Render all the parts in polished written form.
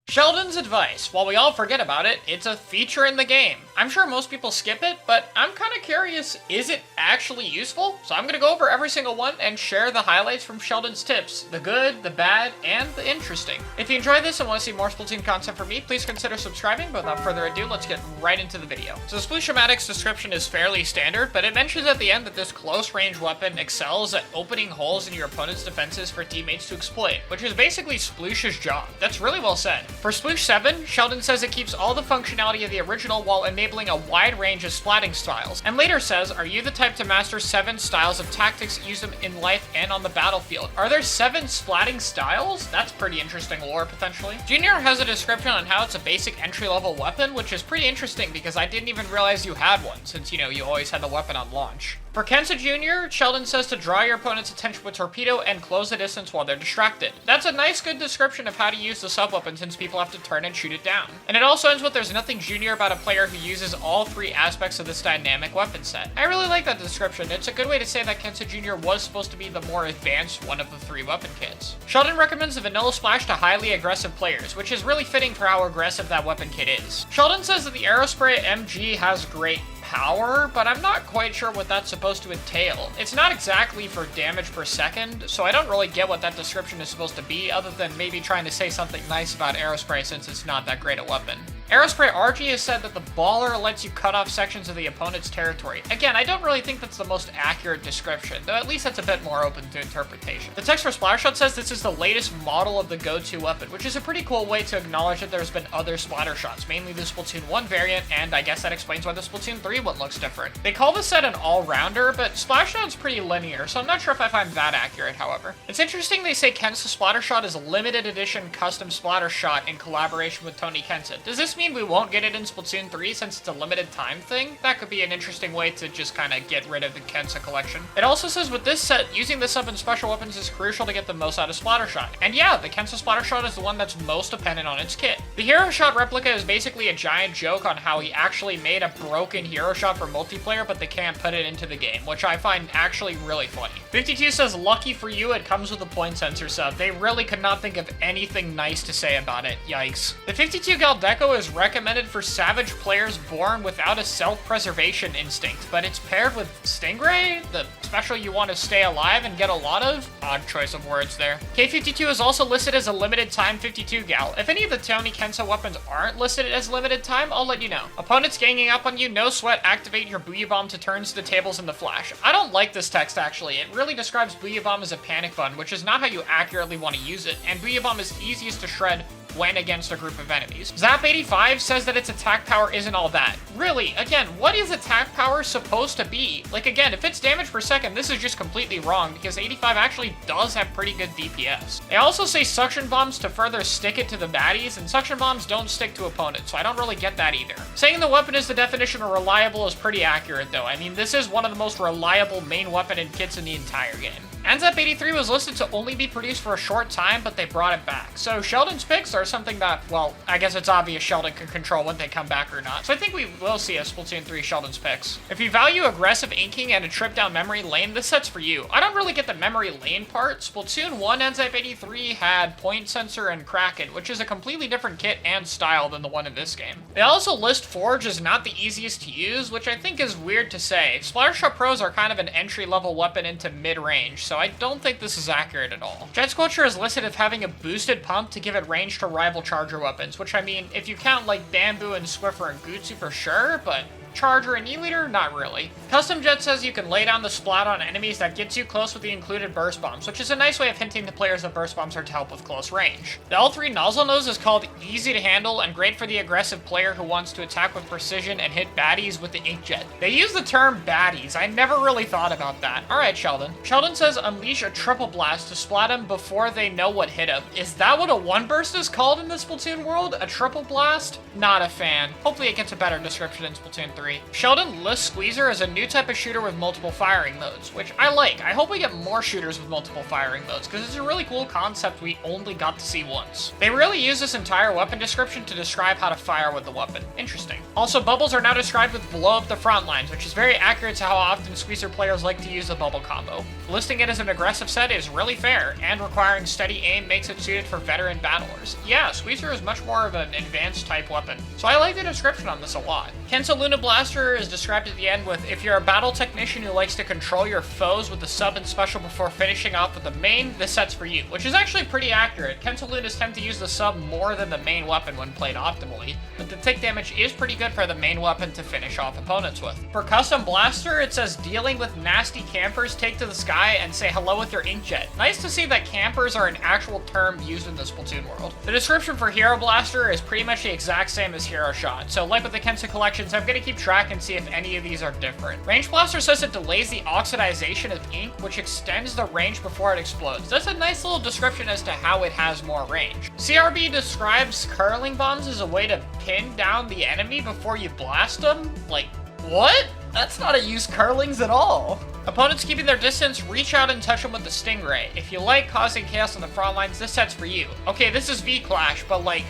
Sheldon's advice. While we all forget about it, it's a feature in the game. I'm sure most people skip it, but I'm kind of curious, is it actually useful? So I'm going to go over every single one and share the highlights from Sheldon's tips. The good, the bad, and the interesting. If you enjoy this and want to see more Splatoon content from me, please consider subscribing, but without further ado, let's get right into the video. So Sploosh-O-Matic's description is fairly standard, but it mentions at the end that this close-range weapon excels at opening holes in your opponent's defenses for teammates to exploit, which is basically Sploosh's job. That's really well said. For Sploosh 7, Sheldon says it keeps all the functionality of the original while enabling a wide range of splatting styles, and later says, are you the type to master 7 styles of tactics, use them in life and on the battlefield? Are there 7 splatting styles? That's pretty interesting lore, potentially. Junior has a description on how it's a basic entry-level weapon, which is pretty interesting because I didn't even realize you had one, since, you know, you always had the weapon on launch. For Kensa Jr., Sheldon says to draw your opponent's attention with Torpedo and close the distance while they're distracted. That's a nice, good description of how to use the sub-weapon since people have to turn and shoot it down. And it also ends with there's nothing junior about a player who uses all 3 aspects of this dynamic weapon set. I really like that description. It's a good way to say that Kensa Jr. was supposed to be the more advanced one of the 3 weapon kits. Sheldon recommends the Vanilla Splash to highly aggressive players, which is really fitting for how aggressive that weapon kit is. Sheldon says that the Aerospray MG has great power, but I'm not quite sure what that's supposed to entail. It's not exactly for damage per second, so I don't really get what that description is supposed to be, other than maybe trying to say something nice about Aerospray since it's not that great a weapon. Aerospray RG has said that the baller lets you cut off sections of the opponent's territory. Again, I don't really think that's the most accurate description, though at least that's a bit more open to interpretation. The text for Splattershot says this is the latest model of the go-to weapon, which is a pretty cool way to acknowledge that there's been other Splattershots, mainly the Splatoon 1 variant, and I guess that explains why the Splatoon 3 one looks different. They call this set an all-rounder, but Splattershot's pretty linear, so I'm not sure if I find that accurate, however. It's interesting they say Kensa Splattershot is a limited edition custom Splattershot in collaboration with Tony Kensa. Does this mean we won't get it in Splatoon 3 since it's a limited time thing? That could be an interesting way to just kind of get rid of the Kensa collection. It also says with this set, using this up in special weapons is crucial to get the most out of Splattershot. And yeah, the Kensa Splattershot is the one that's most dependent on its kit. The Hero Shot replica is basically a giant joke on how he actually made a broken Hero Shot for multiplayer, but they can't put it into the game, which I find actually really funny. 52 says, lucky for you, it comes with a point sensor sub. They really could not think of anything nice to say about it. Yikes. The 52 Gal Deco is recommended for savage players born without a self-preservation instinct, but it's paired with Stingray, the special you want to stay alive and get a lot of? Odd choice of words there. K52 is also listed as a limited time 52 Gal. If any of the Tony Kensa weapons aren't listed as limited time, I'll let you know. Opponents ganging up on you, no sweat, activate your Booyah Bomb to turns the tables in the flash. I don't like this text actually. It really describes Booyah Bomb as a panic button, which is not how you accurately want to use it, and Booyah Bomb is easiest to shred when against a group of enemies. Zap85 says that its attack power isn't all that. Really, again, what is attack power supposed to be? Like, again, if it's damage per second, this is just completely wrong because 85 actually does have pretty good DPS. They also say suction bombs to further stick it to the baddies, and suction bombs don't stick to opponents, so I don't really get that either. Saying the weapon is the definition of reliable is pretty accurate though. I mean, this is one of the most reliable main weapon and kits in the entire game. Anzap83 was listed to only be produced for a short time, but they brought it back. So Sheldon's picks are something that, well, I guess it's obvious Sheldon can control when they come back or not. So I think we will see a Splatoon 3 Sheldon's picks. If you value aggressive inking and a trip down memory lane, this set's for you. I don't really get the memory lane part. Splatoon 1 Anzap83 had Point Sensor and Kraken, which is a completely different kit and style than the one in this game. They also list Forge as not the easiest to use, which I think is weird to say. Splattershot Pros are kind of an entry-level weapon into mid-range, so I don't think this is accurate at all. Jet Squelcher is listed as having a boosted pump to give it range to rival charger weapons, which I mean, if you count like Bamboo and Swiffer and Gutsu for sure, but Charger and E-Liter? Not really. Custom Jet says you can lay down the splat on enemies that get too close with the included burst bombs, which is a nice way of hinting to players that burst bombs are to help with close range. The L3 Nozzle Nose is called easy to handle and great for the aggressive player who wants to attack with precision and hit baddies with the inkjet. They use the term baddies. I never really thought about that. Alright, Sheldon. Sheldon says unleash a triple blast to splat them before they know what hit them. Is that what a one burst is called in the Splatoon world? A triple blast? Not a fan. Hopefully it gets a better description in Splatoon 3. 3. Sheldon lists Squeezer as a new type of shooter with multiple firing modes, which I like. I hope we get more shooters with multiple firing modes, because it's a really cool concept we only got to see once. They really use this entire weapon description to describe how to fire with the weapon. Interesting. Also, bubbles are now described with blow up the front lines, which is very accurate to how often Squeezer players like to use the bubble combo. Listing it as an aggressive set is really fair, and requiring steady aim makes it suited for veteran battlers. Yeah, Squeezer is much more of an advanced type weapon, so I like the description on this a lot. Kenta Luna Blaster is described at the end with, if you're a battle technician who likes to control your foes with the sub and special before finishing off with the main, this set's for you, which is actually pretty accurate. Kenta Lunas tend to use the sub more than the main weapon when played optimally, but the tick damage is pretty good for the main weapon to finish off opponents with. For Custom Blaster, it says dealing with nasty campers, take to the sky and say hello with your inkjet. Nice to see that campers are an actual term used in the Splatoon world. The description for Hero Blaster is pretty much the exact same as Hero Shot, so like with the Kensa collections, I'm gonna keep track and see if any of these are different. Range Blaster says it delays the oxidization of ink, which extends the range before it explodes. That's a nice little description as to how it has more range. CRB describes curling bombs as a way to pin down the enemy before you blast them? Like, what? That's not a use curlings at all. Opponents keeping their distance, reach out and touch them with the Stingray. If you like causing chaos on the front lines, this set's for you. Okay, this is V-Clash, but like,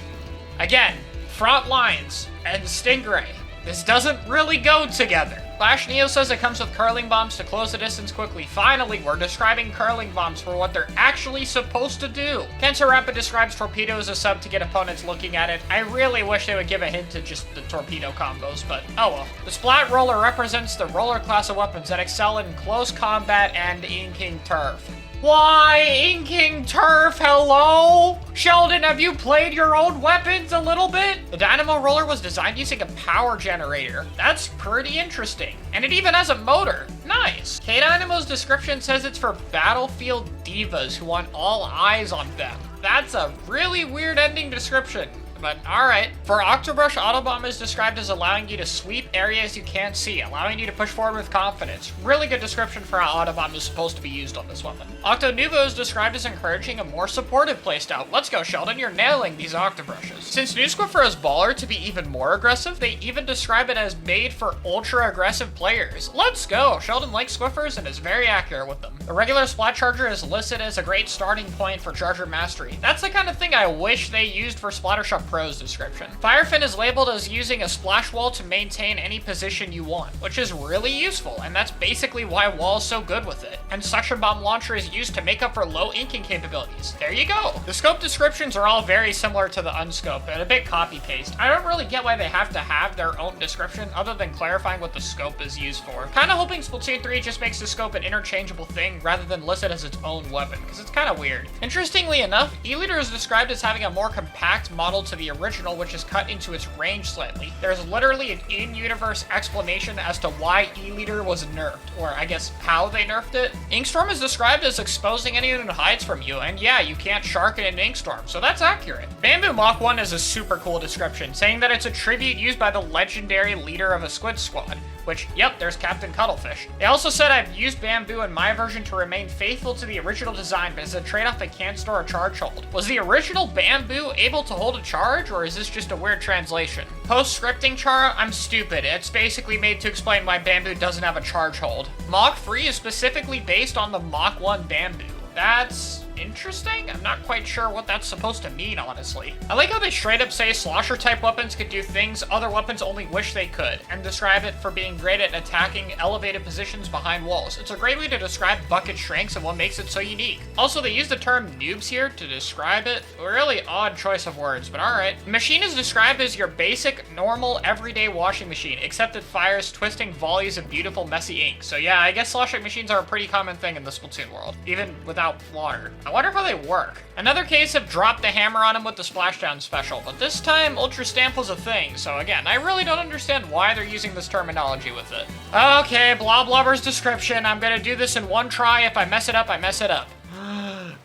again, front lines and Stingray. This doesn't really go together. Flash Neo says it comes with curling bombs to close the distance quickly. Finally, we're describing curling bombs for what they're actually supposed to do. Kenta Rapid describes torpedo as a sub to get opponents looking at it. I really wish they would give a hint to just the torpedo combos, but oh well. The Splat Roller represents the roller class of weapons that excel in close combat and inking turf. Why inking turf? Hello? Sheldon, have you played your own weapons a little bit? The Dynamo Roller was designed using a power generator. That's pretty interesting. And it even has a motor. Nice. K-Dynamo's description says it's for battlefield divas who want all eyes on them. That's a really weird ending description. But alright. For Octobrush, Autobomb is described as allowing you to sweep areas you can't see, allowing you to push forward with confidence. Really good description for how Autobomb is supposed to be used on this weapon. Octo Nuvo is described as encouraging a more supportive playstyle. Let's go, Sheldon, you're nailing these Octobrushes. Since New Squiffer is Baller to be even more aggressive, they even describe it as made for ultra-aggressive players. Let's go! Sheldon likes Squiffers and is very accurate with them. The regular Splat Charger is listed as a great starting point for Charger Mastery. That's the kind of thing I wish they used for Splattershop Pro's description. Firefin is labeled as using a splash wall to maintain any position you want, which is really useful, and that's basically why Wall's so good with it. And Suction Bomb Launcher is used to make up for low inking capabilities. There you go! The scope descriptions are all very similar to the unscope, and a bit copy-paste. I don't really get why they have to have their own description other than clarifying what the scope is used for. Kinda hoping Splatoon 3 just makes the scope an interchangeable thing rather than list it as its own weapon, because it's kinda weird. Interestingly enough, E-Liter is described as having a more compact model to the original, which is cut into its range slightly. There's literally an in-universe explanation as to why E-Liter was nerfed, or I guess how they nerfed it. Inkstorm is described as exposing anyone who hides from you, and yeah, you can't shark in an Inkstorm, so that's accurate. Bamboo Mach 1 is a super cool description, saying that it's a tribute used by the legendary leader of a squid squad. Which, yep, there's Captain Cuttlefish. They also said I've used Bamboo in my version to remain faithful to the original design, but as a trade-off I can't store a charge hold. Was the original Bamboo able to hold a charge, or is this just a weird translation? Post-scripting Chara, I'm stupid. It's basically made to explain why Bamboo doesn't have a charge hold. Mach 3 is specifically based on the Mach 1 Bamboo. That's interesting? I'm not quite sure what that's supposed to mean, honestly. I like how they straight up say slosher type weapons could do things other weapons only wish they could, and describe it for being great at attacking elevated positions behind walls. It's a great way to describe bucket shrinks and what makes it so unique. Also, they use the term noobs here to describe it. A really odd choice of words, but alright. The machine is described as your basic, normal, everyday washing machine, except it fires twisting volleys of beautiful, messy ink. So yeah, I guess sloshing machines are a pretty common thing in the Splatoon world, even without water. I wonder how they work. Another case of drop the hammer on him with the splashdown special, but this time Ultra Stamp was a thing, so again, I really don't understand why they're using this terminology with it. Okay, Bloblobber's description. I'm gonna do this in one try. If I mess it up, I mess it up.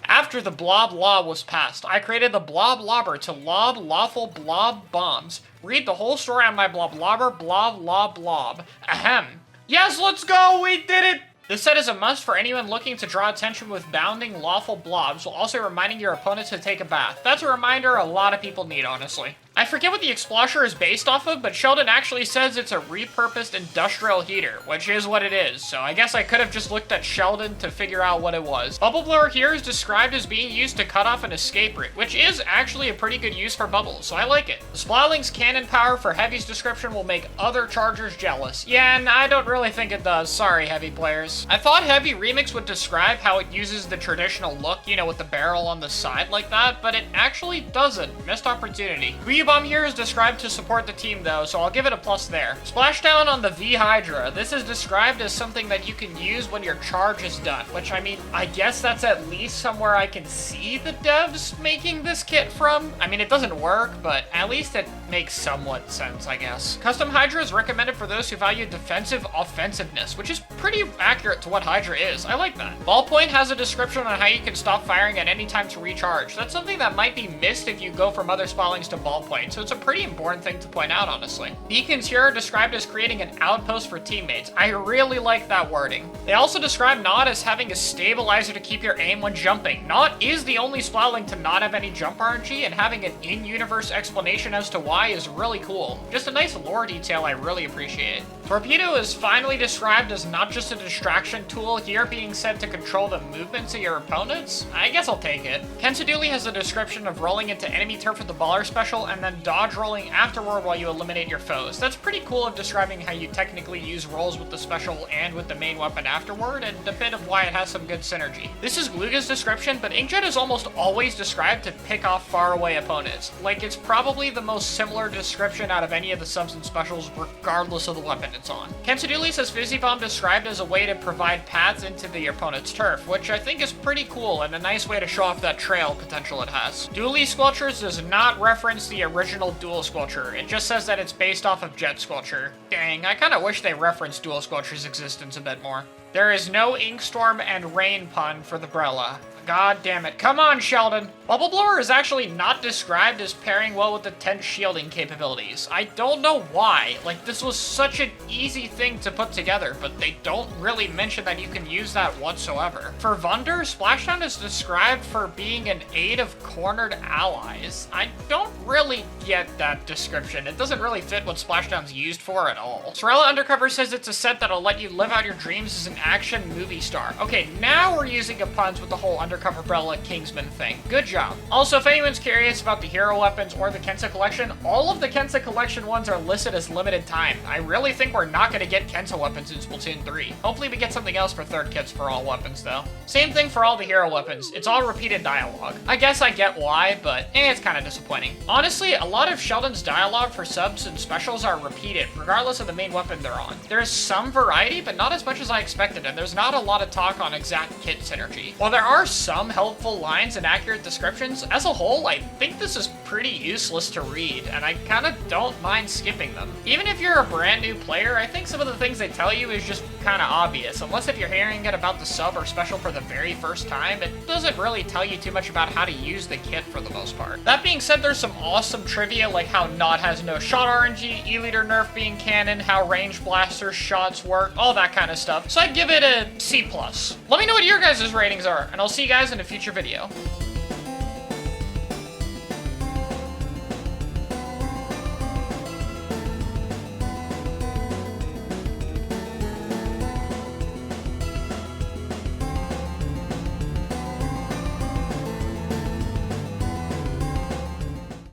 After the Blob Law was passed, I created the Blob Lobber to lob lawful blob bombs. Read the whole story on my Blob Lobber, blob lob blob. Ahem. Yes, let's go! We did it! This set is a must for anyone looking to draw attention with bounding lawful blobs, while also reminding your opponents to take a bath. That's a reminder a lot of people need, honestly. I forget what the Explosher is based off of, but Sheldon actually says it's a repurposed industrial heater, which is what it is, so I guess I could have just looked at Sheldon to figure out what it was. Bubble Blower here is described as being used to cut off an escape route, which is actually a pretty good use for bubbles, so I like it. The Splowling's cannon power for Heavy's description will make other chargers jealous. Yeah, and I don't really think it does. Sorry, Heavy players. I thought Heavy Remix would describe how it uses the traditional look, you know, with the barrel on the side like that, but it actually doesn't. Missed opportunity. Bomb here is described to support the team though, so I'll give it a plus there. Splashdown on the V Hydra. This is described as something that you can use when your charge is done, which I mean, I guess that's at least somewhere I can see the devs making this kit from. I mean, it doesn't work, but at least it makes somewhat sense, I guess. Custom Hydra is recommended for those who value defensive offensiveness, which is pretty accurate to what Hydra is. I like that. Ballpoint has a description on how you can stop firing at any time to recharge. That's something that might be missed if you go from other Spallings to Ballpoint. So it's a pretty important thing to point out, honestly. Beacons here are described as creating an outpost for teammates. I really like that wording. They also describe Nod as having a stabilizer to keep your aim when jumping. Nod is the only Splowling to not have any jump RNG, and having an in-universe explanation as to why is really cool. Just a nice lore detail I really appreciate. Torpedo is finally described as not just a distraction tool, here being said to control the movements of your opponents. I guess I'll take it. Kensaduli has a description of rolling into enemy turf with the baller special and then dodge rolling afterward while you eliminate your foes. That's pretty cool of describing how you technically use rolls with the special and with the main weapon afterward, and a bit of why it has some good synergy. This is Gluga's description, but Inkjet is almost always described to pick off faraway opponents. Like, it's probably the most similar description out of any of the subs and specials, regardless of the weapon it's on. Kensaduli says Fizzy Bomb described as a way to provide paths into the opponent's turf, which I think is pretty cool and a nice way to show off that trail potential it has. Dually Squelchers does not reference the original Dual Squelcher. It just says that it's based off of Jet Squelcher. Dang, I kinda wish they referenced Dual Squelcher's existence a bit more. There is no Inkstorm and Rain pun for the Brella. God damn it. Come on, Sheldon. Bubble Blower is actually not described as pairing well with the tense shielding capabilities. I don't know why. Like, this was such an easy thing to put together, but they don't really mention that you can use that whatsoever. For Vunder, Splashdown is described for being an aid of cornered allies. I don't really get that description. It doesn't really fit what Splashdown's used for at all. Sorella Undercover says it's a set that'll let you live out your dreams as an action movie star. Okay, now we're using a puns with the whole Undercover Brella Kingsman thing. Good job. Also, if anyone's curious about the hero weapons or the Kensa collection, all of the Kensa collection ones are listed as limited time. I really think we're not going to get Kensa weapons in Splatoon 3. Hopefully we get something else for third kits for all weapons, though. Same thing for all the hero weapons. It's all repeated dialogue. I guess I get why, but it's kind of disappointing. Honestly, a lot of Sheldon's dialogue for subs and specials are repeated, regardless of the main weapon they're on. There is some variety, but not as much as I expected, and there's not a lot of talk on exact kit synergy. While there are some helpful lines and accurate descriptions, as a whole, I think this is pretty useless to read, and I kind of don't mind skipping them. Even if you're a brand new player, I think some of the things they tell you is just kind of obvious, unless if you're hearing it about the sub or special for the very first time, it doesn't really tell you too much about how to use the kit for the most part. That being said, there's some awesome trivia like how Nod has no shot RNG, E-Leader nerf being canon, how range blaster shots work, all that kind of stuff. So I'd give it a C+. Let me know what your guys' ratings are, and I'll see you guys in a future video.